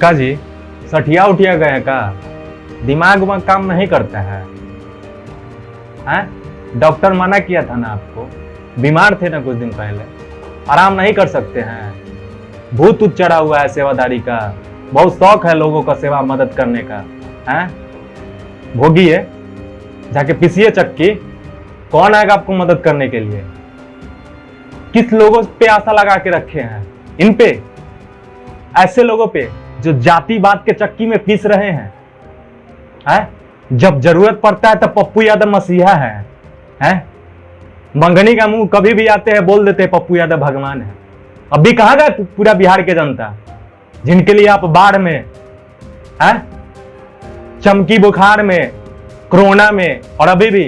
का जी सठिया उठिया गए का? दिमाग उमाग काम नहीं करता है? डॉक्टर मना किया था ना आपको? बीमार थे ना कुछ दिन पहले, आराम नहीं कर सकते हैं? भूत उत चढ़ा हुआ है सेवादारी का, बहुत शौक है लोगों का सेवा मदद करने का। भोगिए, जाके पीसिए चक्की। कौन आएगा आपको मदद करने के लिए? किस लोगों पे आशा लगा के रखे हैं? इन पे, ऐसे लोगों पे जो जातिवाद के चक्की में पीस रहे हैं। जब जरूरत पड़ता है तब पप्पू यादव मसीहा है? मंगनी का मुंह कभी भी आते हैं बोल देते हैं पप्पू यादव भगवान है। अभी कहां गए पूरा बिहार के जनता जिनके लिए आप बाढ़ में, चमकी बुखार में, कोरोना में और अभी भी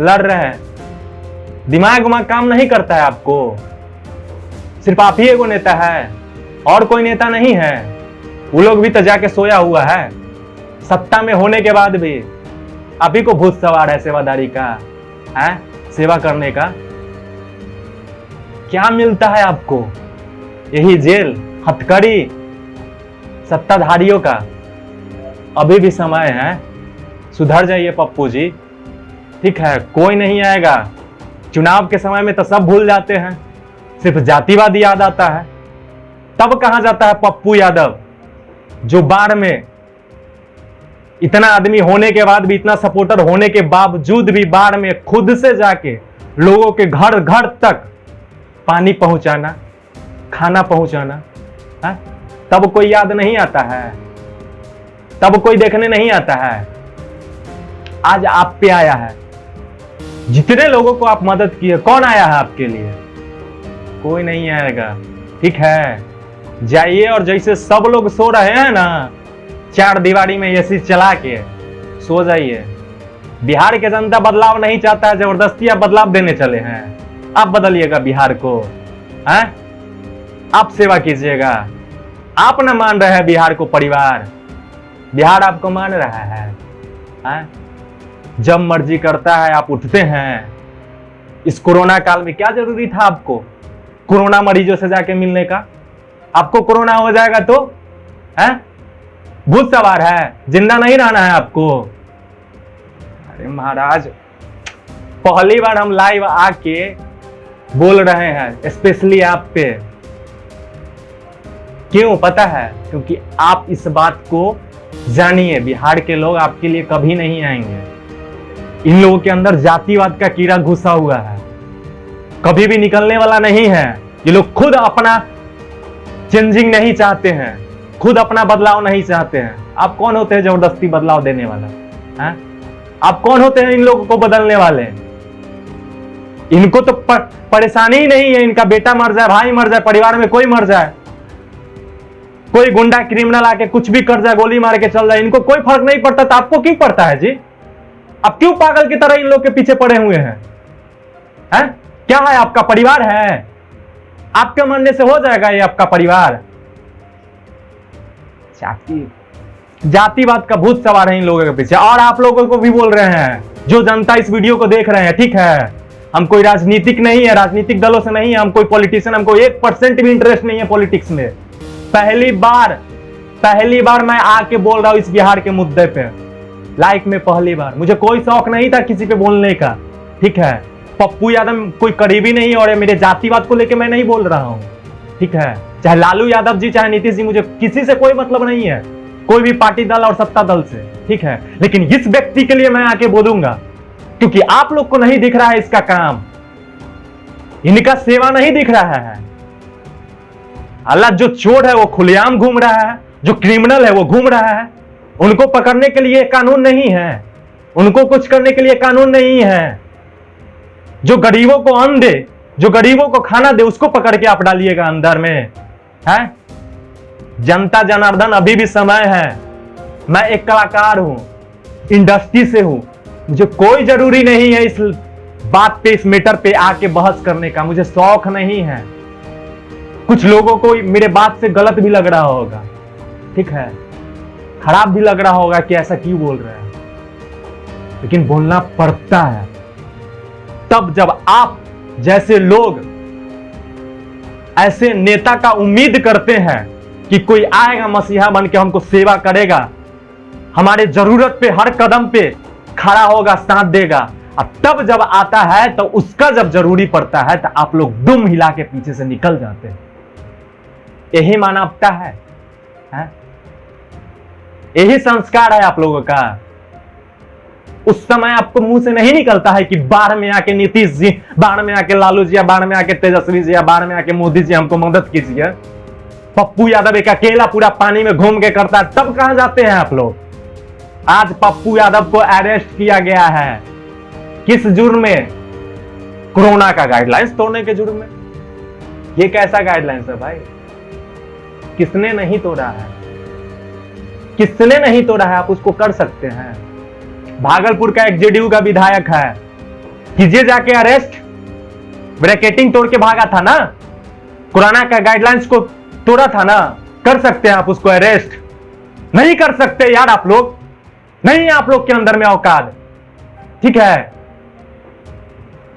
लड़ रहे हैं? दिमाग उमाग काम नहीं करता है आपको? सिर्फ आप ही एगो नेता है, और कोई नेता नहीं है? वो लोग भी तो जाके सोया हुआ है। सत्ता में होने के बाद भी आप ही को भूत सवार है सेवादारी का, सेवा करने का। क्या मिलता है आपको? यही जेल, हथकड़ी, सत्ताधारियों का। अभी भी समय है, सुधर जाइए पप्पू जी। ठीक है, कोई नहीं आएगा। चुनाव के समय में तो सब भूल जाते हैं, सिर्फ जातिवाद याद आता है। तब कहां जाता है पप्पू यादव, जो बाढ़ में इतना आदमी होने के बाद भी, इतना सपोर्टर होने के बावजूद भी बाढ़ में खुद से जाके लोगों के घर घर तक पानी पहुंचाना, खाना पहुंचाना। तब कोई याद नहीं आता है, तब कोई देखने नहीं आता है। आज आप पे आया है। जितने लोगों को आप मदद किए, कौन आया है आपके लिए? कोई नहीं आएगा। ठीक है, जाइए और जैसे सब लोग सो रहे हैं ना, चार दीवारी में एसी चला के सो जाइए। बिहार के जनता बदलाव नहीं चाहता है, जबरदस्ती आप बदलाव देने चले हैं। आप बदलिएगा बिहार को, आप सेवा कीजिएगा। आप ना मान रहे हैं बिहार को परिवार, बिहार आपको मान रहा है। जब मर्जी करता है आप उठते हैं। इस कोरोना काल में क्या जरूरी था आपको कोरोना मरीजों से जाके मिलने का? आपको कोरोना हो जाएगा तो भूत सवार है, जिंदा नहीं रहना है आपको। अरे महाराज, पहली बार हम लाइव आके बोल रहे हैं, स्पेशली आप पे। क्यों पता है? क्योंकि आप इस बात को जानिए, बिहार के लोग आपके लिए कभी नहीं आएंगे। इन लोगों के अंदर जातिवाद का कीड़ा घुसा हुआ है, कभी भी निकलने वाला नहीं है। ये लोग खुद अपना चेंजिंग नहीं चाहते हैं, खुद अपना बदलाव नहीं चाहते हैं। आप कौन होते हैं जबरदस्ती बदलाव देने वाला? आप कौन होते हैं इन लोगों को बदलने वाले? इनको तो परेशानी ही नहीं है, इनका बेटा मर जाए, भाई मर जाए, परिवार में कोई मर जाए, कोई गुंडा क्रिमिनल आके कुछ भी कर जाए, गोली मार के चल जाए, इनको कोई फर्क नहीं पड़ता। तो आपको क्यों पड़ता है जी? आप क्यों पागल की तरह इन लोग के पीछे पड़े हुए हैं? क्या है? आपका परिवार है? आपके मरने से हो जाएगा ये आपका परिवार? जातिवाद का भूत सवार है इन लोगों के पीछे। और आप लोगों को भी बोल रहे हैं, जो जनता इस वीडियो को देख रहे हैं, ठीक है, हम कोई राजनीतिक नहीं है, राजनीतिक दलों से नहीं है, हम कोई पॉलिटिशियन, हमको 1% भी इंटरेस्ट नहीं है पॉलिटिक्स में। पहली बार मैं आके बोल रहा हूं इस बिहार के मुद्दे पे, लाइफ में पहली बार। मुझे कोई शौक नहीं था किसी पे बोलने का, ठीक है। पप्पू यादव कोई करीबी नहीं, और मेरे जातिवाद को लेके मैं नहीं बोल रहा हूं, ठीक है। चाहे लालू यादव जी, चाहे नीतीश जी, मुझे किसी से कोई मतलब नहीं है, कोई भी पार्टी दल और सत्ता दल से, ठीक है। लेकिन इस व्यक्ति के लिए मैं आके बोलूंगा, क्योंकि आप लोग को नहीं दिख रहा है इसका काम, इनका सेवा नहीं दिख रहा है। अल्लाह, जो चोर है वो खुलेआम घूम रहा है, जो क्रिमिनल है वो घूम रहा है। उनको पकड़ने के लिए कानून नहीं है, उनको कुछ करने के लिए कानून नहीं है। जो गरीबों को अन्न दे, जो गरीबों को खाना दे, उसको पकड़ के आप डालिएगा अंदर में, है? जनता जनार्दन, अभी भी समय है। मैं एक कलाकार हूं, इंडस्ट्री से हूं, मुझे कोई जरूरी नहीं है इस बात पे, इस मैटर पे आके बहस करने का, मुझे शौक नहीं है। कुछ लोगों को मेरे बात से गलत भी लग रहा होगा, ठीक है, खराब भी लग रहा होगा कि ऐसा क्यों बोल रहे हैं, लेकिन बोलना पड़ता है। तब जब आप जैसे लोग ऐसे नेता का उम्मीद करते हैं, कि कोई आएगा मसीहा बन के हमको सेवा करेगा, हमारे जरूरत पे हर कदम पे खड़ा होगा, साथ देगा, और तब जब आता है तो उसका जब जरूरी पड़ता है तो आप लोग दुम हिला के पीछे से निकल जाते हैं। यही मानवता है? यही संस्कार है आप लोगों का? उस समय आपको मुंह से नहीं निकलता है कि बाढ़ में आके नीतीश जी, बाढ़ में आके लालू जी, या बाढ़ में आके तेजस्वी जी, या बाढ़ में आके मोदी जी हमको मदद कीजिए। पप्पू यादव एक अकेला पूरा पानी में घूम के करता है, तब कहां जाते हैं आप लोग? आज पप्पू यादव को अरेस्ट किया गया है, किस जुर्म में? कोरोना का गाइडलाइंस तोड़ने के जुर्म में। ये कैसा गाइडलाइंस है भाई? किसने नहीं तोड़ा है? किसने नहीं तोड़ा है? आप उसको कर सकते हैं। भागलपुर का एक जेडीयू का विधायक है, कीजिए जाके अरेस्ट। ब्रैकेटिंग तोड़ के भागा था ना, कोरोना का गाइडलाइंस को तोड़ा था ना, कर सकते हैं आप उसको अरेस्ट। नहीं कर सकते यार आप लोग, नहीं है आप लोग के अंदर में औकात। ठीक है,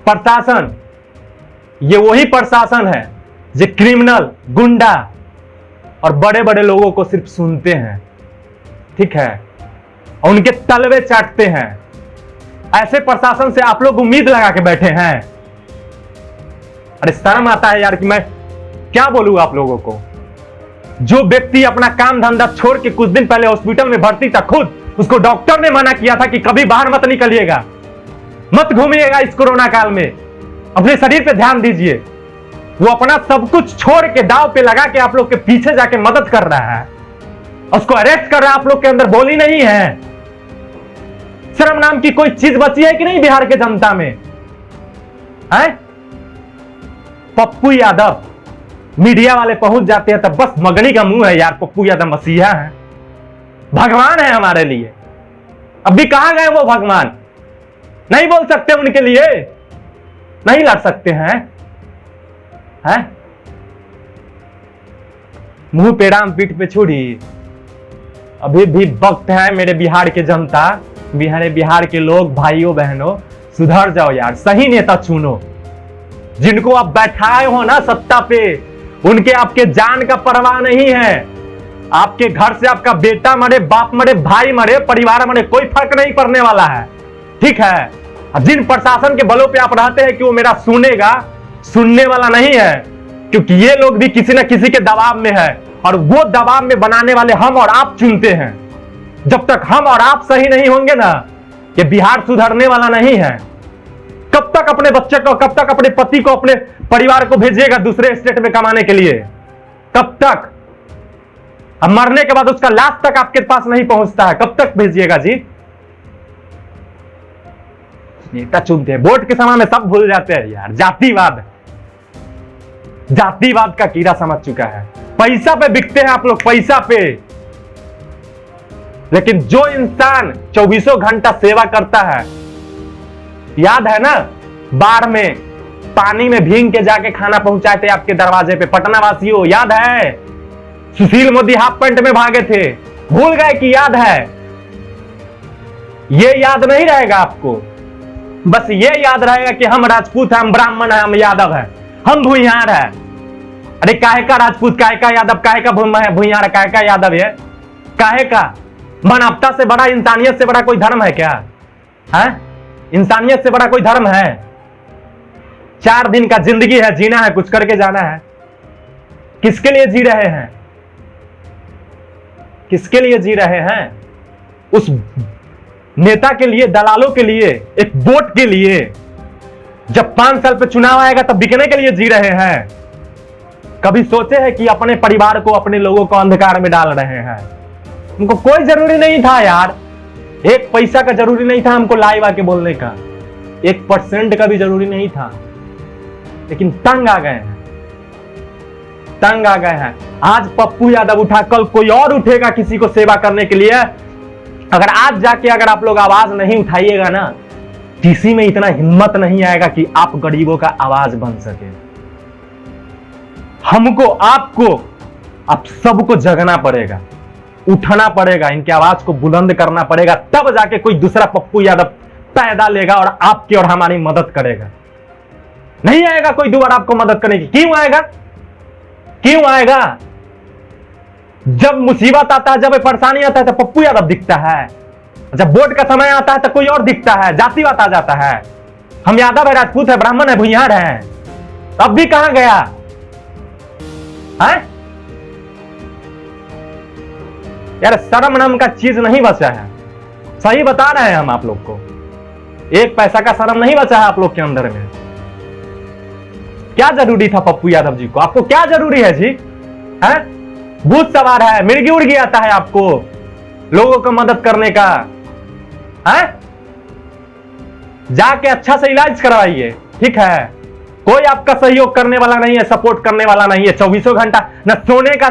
प्रशासन, ये वही प्रशासन है जो क्रिमिनल, गुंडा और बड़े बड़े लोगों को सिर्फ सुनते हैं, ठीक है, और उनके तलवे चाटते हैं। ऐसे प्रशासन से आप लोग उम्मीद लगा के बैठे हैं। अरे शर्म आता है यार कि मैं क्या बोलूं आप लोगों को। जो व्यक्ति अपना काम धंधा छोड़ के कुछ दिन पहले हॉस्पिटल में भर्ती था, खुद उसको डॉक्टर ने मना किया था कि कभी बाहर मत निकलिएगा, मत घूमिएगा इस कोरोना काल में, अपने शरीर पे ध्यान दीजिए। वो अपना सब कुछ छोड़ के दांव पे लगा के आप लोग के पीछे जाके मदद कर रहा है, उसको अरेस्ट कर रहा है। आप लोग के अंदर बोली नहीं है, शर्म नाम की कोई चीज बची है कि नहीं बिहार के जनता में? है पप्पू यादव, मीडिया वाले पहुंच जाते हैं तब बस मगनी का मुंह है यार, पप्पू यादव मसीहा है, भगवान है हमारे लिए। अभी कहां गए वो भगवान? नहीं बोल सकते उनके लिए, नहीं लड़ सकते हैं? मुंह पे राम पीठ पे छुरी। अभी भी वक्त है मेरे बिहार के जनता, बिहार के लोग, भाइयों बहनों, सुधर जाओ यार, सही नेता चुनो। जिनको आप बैठाए हो ना सत्ता पे, उनके आपके जान का परवाह नहीं है। आपके घर से आपका बेटा मरे, बाप मरे, भाई मरे, परिवार मरे, कोई फर्क नहीं पड़ने वाला है, ठीक है। जिन प्रशासन के बलों पे आप रहते हैं कि वो मेरा सुनेगा, सुनने वाला नहीं है, क्योंकि ये लोग भी किसी न किसी के दबाव में है, और वो दबाव में बनाने वाले हम और आप चुनते हैं। जब तक हम और आप सही नहीं होंगे ना, ये बिहार सुधरने वाला नहीं है। कब तक अपने बच्चे को, कब तक अपने पति को, अपने परिवार को भेजिएगा दूसरे स्टेट में कमाने के लिए? कब तक? अब मरने के बाद उसका लाश तक आपके पास नहीं पहुंचता है, कब तक भेजिएगा जी? नेता चुनते हैं, वोट के समय में सब भूल जाते हैं यार। जातिवाद, जातिवाद का कीड़ा समझ चुका है। पैसा पे बिकते हैं आप लोग, पैसा पे। लेकिन जो इंसान 24 घंटा सेवा करता है, याद है ना बाढ़ में पानी में भींग के जाके खाना पहुंचाए थे आपके दरवाजे पे, पटना वासियों, याद है? सुशील मोदी हाफ पैंट में भागे थे, भूल गए कि याद है? ये याद नहीं रहेगा आपको, बस ये याद रहेगा कि हम राजपूत हैं, हम ब्राह्मण हैं, हम यादव हैं, हम भूइहार हैं। अरे काहे का राजपूत, काहे का यादव, काहे का भूइहार, काहे का यादव है? काहे का? मानवता से बड़ा, इंसानियत से बड़ा कोई धर्म है क्या? है? इंसानियत से बड़ा कोई धर्म है? 4 दिन का जिंदगी है, जीना है, कुछ करके जाना है। किसके लिए जी रहे हैं? किसके लिए जी रहे हैं? उस नेता के लिए, दलालों के लिए, एक वोट के लिए? जब 5 साल पे चुनाव आएगा तब बिकने के लिए जी रहे हैं? कभी सोचे हैं कि अपने परिवार को, अपने लोगों को अंधकार में डाल रहे हैं? उनको कोई जरूरी नहीं था यार, 1 पैसा का जरूरी नहीं था हमको लाइव आके बोलने का, 1% का भी जरूरी नहीं था, लेकिन तंग आ गए हैं, तंग आ गए हैं। आज पप्पू यादव उठा, कल कोई और उठेगा किसी को सेवा करने के लिए। अगर आज जाके अगर आप लोग आवाज नहीं उठाइएगा ना, किसी में इतना हिम्मत नहीं आएगा कि आप गरीबों का आवाज बन सके। हमको, आपको, आप सबको जगना पड़ेगा, उठना पड़ेगा, इनकी आवाज को बुलंद करना पड़ेगा, तब जाके कोई दूसरा पप्पू यादव पैदा लेगा और आपकी और हमारी मदद करेगा। नहीं आएगा कोई दोबारा आपको मदद करने की। क्यों आएगा? क्यों आएगा? जब मुसीबत आता है, जब परेशानी आता है तो पप्पू यादव दिखता है। जब वोट का समय आता है तो कोई और दिखता है, जातिवाद आ जाता है। हम यादव है, राजपूत है, ब्राह्मण है, भुइयार है, अब भी कहां गया है? यार शर्म नाम का चीज नहीं बचा है, सही बता रहे हैं हम आप लोग को। एक पैसा का शर्म नहीं बचा है आप लोग के अंदर में। क्या जरूरी था पप्पू यादव जी को? आपको क्या जरूरी है जी? है भूत सवार है, मिर्गी उड़ गया आता है आपको लोगों को मदद करने का। है जाके अच्छा से इलाज करवाइए, ठीक है? कोई आपका सहयोग करने वाला नहीं है, सपोर्ट करने वाला नहीं है। 24 घंटा न सोने का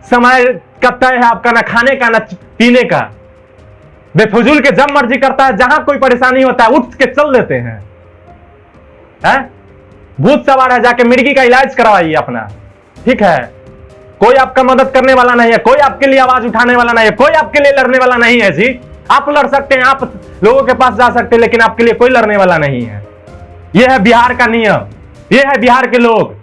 समय का तय है आपका, न खाने का, न पीने का। बेफजूल के जब मर्जी करता है, जहां कोई परेशानी होता है उठ के चल देते हैं। भूत सवार है, जाके मिर्गी का इलाज करवाइए अपना, ठीक है? कोई आपका मदद करने वाला नहीं है, कोई आपके लिए आवाज उठाने वाला नहीं है, कोई आपके लिए लड़ने वाला नहीं है जी। आप लड़ सकते हैं, आप लोगों के पास जा सकते हैं, लेकिन आपके लिए कोई लड़ने वाला नहीं है। यह है बिहार का नियम, यह है बिहार के लोग।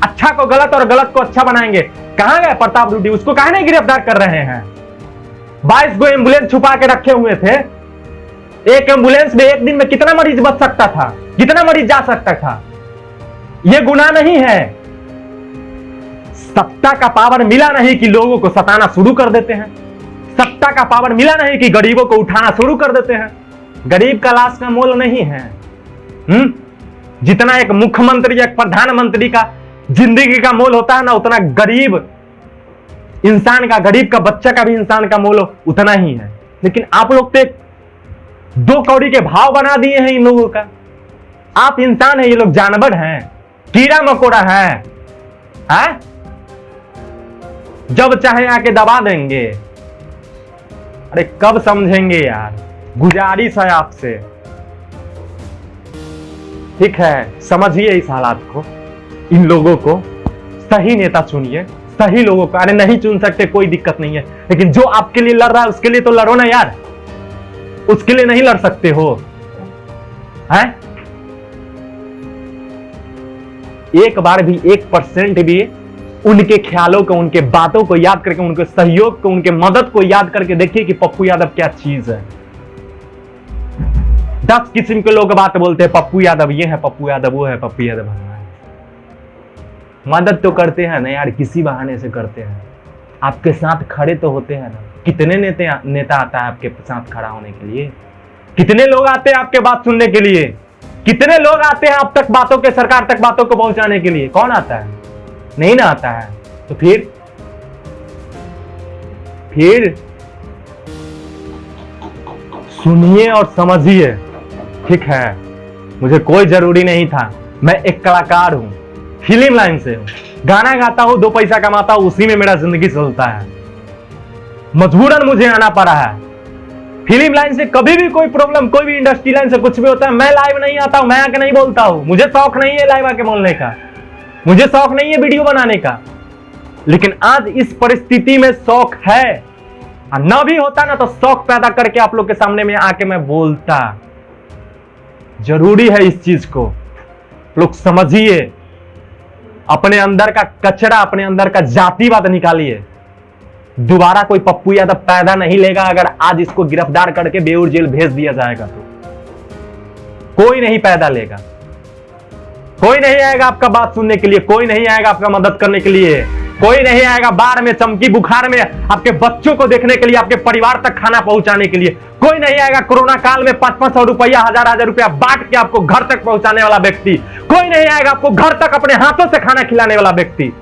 अच्छा को गलत और गलत को अच्छा बनाएंगे। कहां गए प्रताप रूडी? उसको काहे नहीं गिरफ्तार कर रहे हैं? 22 गो एम्बुलेंस छुपा के रखे हुए थे। एक एम्बुलेंस में एक दिन में कितना मरीज बच सकता था, कितना मरीज जा सकता था? यह गुनाह नहीं है। सत्ता का पावर मिला नहीं कि लोगों को सताना शुरू कर देते हैं। सत्ता का पावर मिला नहीं कि गरीबों को उठाना शुरू कर देते हैं। गरीब का लाश का मोल नहीं है। जितना एक मुख्यमंत्री या एक प्रधानमंत्री का जिंदगी का मोल होता है ना, उतना गरीब इंसान का, गरीब का बच्चा का भी इंसान का मोल उतना ही है। लेकिन आप लोग तो 2 कौड़ी के भाव बना दिए हैं इन लोगों का। आप इंसान है, ये लोग जानवर हैं, कीड़ा मकोड़ा है। जब चाहे आके दबा देंगे। अरे कब समझेंगे यार? गुजारिश है आपसे, ठीक है? समझिए इस हालात को, इन लोगों को। सही नेता चुनिए, सही लोगों को। अरे नहीं चुन सकते कोई दिक्कत नहीं है, लेकिन जो आपके लिए लड़ रहा है उसके लिए तो लड़ो ना यार। उसके लिए नहीं लड़ सकते हो? है एक बार भी 1% भी उनके ख्यालों को, उनके बातों को याद करके, उनके सहयोग को, उनके मदद को याद करके देखिए कि पप्पू यादव क्या चीज है। 10 किस्म के लोग बात बोलते हैं, पप्पू यादव ये है, पप्पू यादव वो है, पप्पू यादव है। मदद तो करते हैं ना यार, किसी बहाने से करते हैं। आपके साथ खड़े तो होते हैं ना। कितने नेता आता है आपके साथ खड़ा होने के लिए? कितने लोग आते हैं आपके बात सुनने के लिए? कितने लोग आते हैं आप तक बातों के, सरकार तक बातों को पहुंचाने के लिए? कौन आता है? नहीं ना आता है। तो फिर सुनिए और समझिए, ठीक है? मुझे कोई जरूरी नहीं था। मैं एक कलाकार हूं, फिल्म लाइन से हूं, गाना गाता हूं, 2 पैसा कमाता हूं, उसी में मेरा जिंदगी चलता है। मजबूरन मुझे आना पड़ा है। फिल्म लाइन से कभी भी कोई प्रॉब्लम, कोई भी इंडस्ट्री लाइन से कुछ भी होता है, मैं लाइव नहीं आता हूं, मैं आके नहीं बोलता हूं। मुझे शौक नहीं है लाइव आके बोलने का, मुझे शौक नहीं है वीडियो बनाने का। लेकिन आज इस परिस्थिति में शौक है, और न भी होता ना तो शौक पैदा करके आप लोग के सामने में आके मैं बोलता। जरूरी है इस चीज को लोग समझिए। अपने अंदर का कचरा, अपने अंदर का जातिवाद निकालिए। दोबारा कोई पप्पू यादव पैदा नहीं लेगा अगर आज इसको गिरफ्तार करके बेऊर जेल भेज दिया जाएगा तो। कोई नहीं पैदा लेगा, कोई नहीं आएगा आपका बात सुनने के लिए, कोई नहीं आएगा आपका मदद करने के लिए, कोई नहीं आएगा बाढ़ में, चमकी बुखार में आपके बच्चों को देखने के लिए, आपके परिवार तक खाना पहुंचाने के लिए। कोई नहीं आएगा कोरोना काल में 500 रुपया, 1000 रुपया बांट के आपको घर तक पहुंचाने वाला व्यक्ति। कोई नहीं आएगा आपको घर तक अपने हाथों से खाना खिलाने वाला व्यक्ति।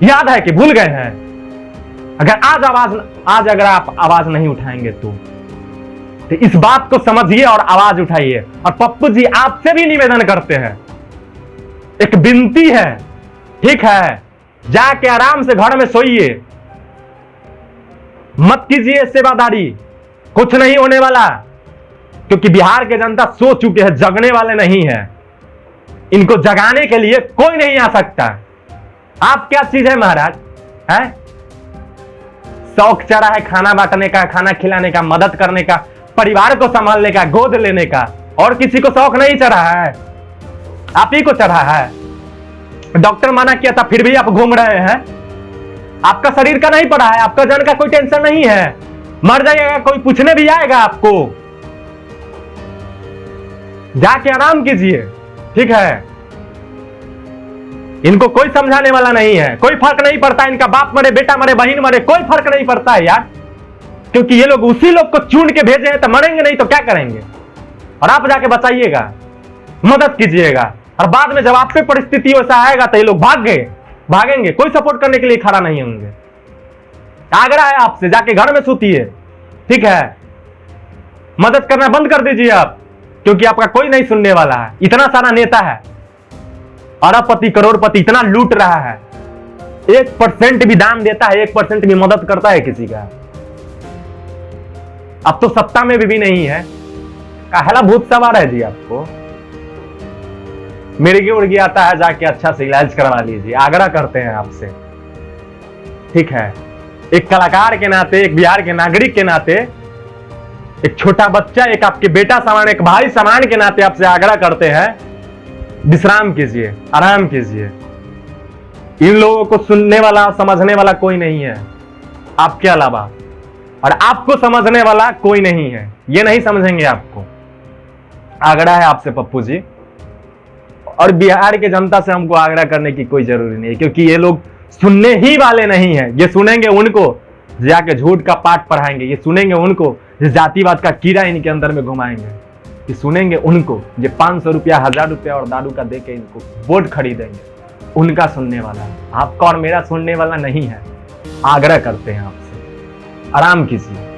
याद है कि भूल गए हैं? अगर आज अगर आप आवाज नहीं उठाएंगे तो इस बात को समझिए और आवाज उठाइए। और पप्पू जी आपसे भी निवेदन करते हैं, एक विनती है, ठीक है? जाके आराम से घर में सोइए, मत कीजिए सेवादारी, कुछ नहीं होने वाला। क्योंकि बिहार के जनता सो चुके हैं, जगने वाले नहीं है। इनको जगाने के लिए कोई नहीं आ सकता। आप क्या चीज है महाराज? है शौक चढ़ा है खाना बांटने का, खाना खिलाने का, मदद करने का, परिवार को संभालने का, गोद लेने का, और किसी को शौक नहीं चढ़ा है, आप ही को चढ़ा है। डॉक्टर मना किया था फिर भी आप घूम रहे हैं। आपका शरीर का नहीं पड़ा है, आपका जान का कोई टेंशन नहीं है, मर जाइएगा कोई पूछने भी आएगा आपको, जाके आराम कीजिए, ठीक है। इनको कोई समझाने वाला नहीं है, कोई फर्क नहीं पड़ता, इनका बाप मरे, बेटा मरे, बहन मरे, कोई फर्क नहीं पड़ता है यार, क्योंकि ये लोग उसी लोग को चुन के भेजे हैं, तो मरेंगे नहीं तो क्या करेंगे। और आप जाके बचाइएगा, मदद कीजिएगा, और बाद में जब आप पे परिस्थिति वैसा आएगा तो ये लोग भागेंगे, कोई सपोर्ट करने के लिए खड़ा नहीं होंगे। आग्रह है आपसे, जाके घर में सूतिए, ठीक है, मदद करना बंद कर दीजिए आप, क्योंकि आपका कोई नहीं सुनने वाला है। इतना सारा नेता है, अरबपति करोड़पति इतना लूट रहा है, 1% भी दान देता है, 1% भी मदद करता है किसी का। अब तो सत्ता में भी नहीं है, काहेला भूत सवार है जी आपको। मिर्गी उर्गी आता है, जाके अच्छा से इलाज करवा लीजिए, आग्रह करते हैं आपसे, ठीक है। एक कलाकार के नाते, एक बिहार के नागरिक के नाते, एक छोटा बच्चा, एक आपके बेटा समान, एक भाई समान के नाते आपसे आग्रह करते हैं, विश्राम कीजिए, आराम कीजिए। इन लोगों को सुनने वाला, समझने वाला कोई नहीं है आपके अलावा, और आपको समझने वाला कोई नहीं है, ये नहीं समझेंगे आपको। आग्रह है आपसे पप्पू जी, और बिहार के जनता से हमको आग्रह करने की कोई जरूरी नहीं है, क्योंकि ये लोग सुनने ही वाले नहीं है। ये सुनेंगे उनको जाके झूठ का पाठ पढ़ाएंगे, ये सुनेंगे उनको जो जातिवाद का कीड़ा इनके अंदर में घुमाएंगे, ये सुनेंगे उनको जो 500 रुपया, 1000 रुपया और दारू का दे के इनको वोट खरीदेंगे, उनका सुनने वाला है। आपका और मेरा सुनने वाला नहीं है। आग्रह करते हैं आपसे, आराम कीजिए।